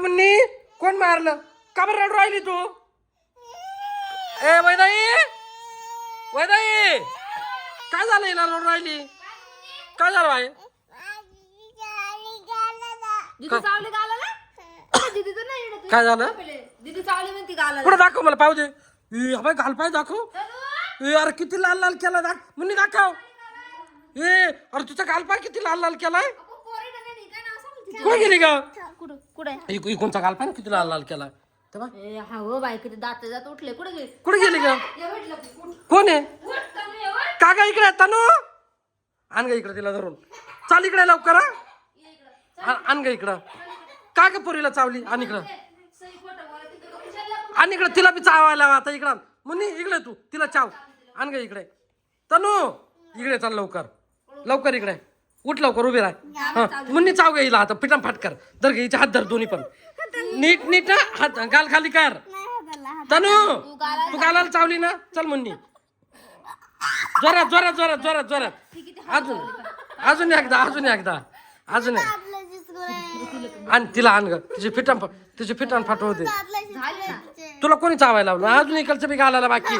मुन्नी कोण मारलं का बरं रडू राहिली तू ए वैदाई वैदाई काय झालं हिला रडू राहिली काय झालं बाई काय झालं कुठं दाखव मला पाहू दे घाल पाय दाखव अरे किती लाल लाल केला मुन्नी दाखव अरे तुझा घाल पाय किती लाल लाल केलाय कुठे गेली का कोणचा घाल पाय किती लाल लाल केला हो बाई किती दात जात उठले कुठे गेली का कोण आहे का ग इकडे तनू आण ग इकडे तिला धरून चाल इकडे लवकर आण ग इकडं का ग पोरीला चावली आणि इकडं आणि इकडं तिला बी चावायला आता इकडं मुन्नी इकडे तू तिला चाव आण ग इकडे तनू इकडे चाल लवकर लवकर इकडे उठ लवकर उभी राह मुन्नी चाव ग हिला आता पिटाम फाटकर धर ग हिचे हात धर दोन्ही पण नीट नीट हात गाल खाली कर तनू तू गालाला चावली ना चल मुन्नी जोरात जोरात जोरात जोरात जोरात अजून अजून एकदा अजून एकदा अजून आणि तिला आण ग तिची फिटान फाटव दे तुला कोणी चावायला लावलं अजून इकडचं बी गालाला बाकी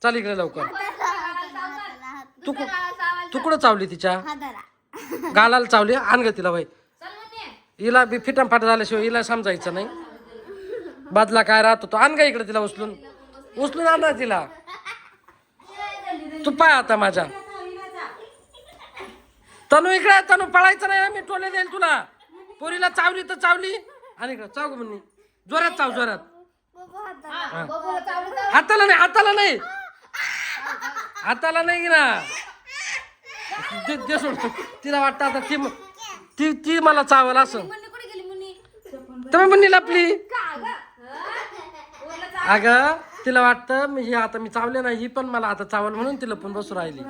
चल इकडे लवकर तू कुठं चावली तिच्या गालाला चावली आण ग तिला बाई हिला बी फिटान फाट झाल्याशिवाय हिला समजायचं नाही बदला काय राहतो तो आण ग इकडे तिला उचलून उचलून आण तिला तू पाय आता माझ्या तनू इकडे तनू पळायचं नाही मी टोले देईल तुला पोरीला चावली तर चावली आणि इकडे चाव ग म्हणून जोरात चाव जोरात हाताला नाही हाताला नाही हाताला नाही ना तिला वाटतं आता ती ती मला चावल असं तुम्ही म्हणली लपली अगं तिला वाटतं मी आता मी चावले नाही ही पण मला आता चावल म्हणून तिला पण बसू राहिली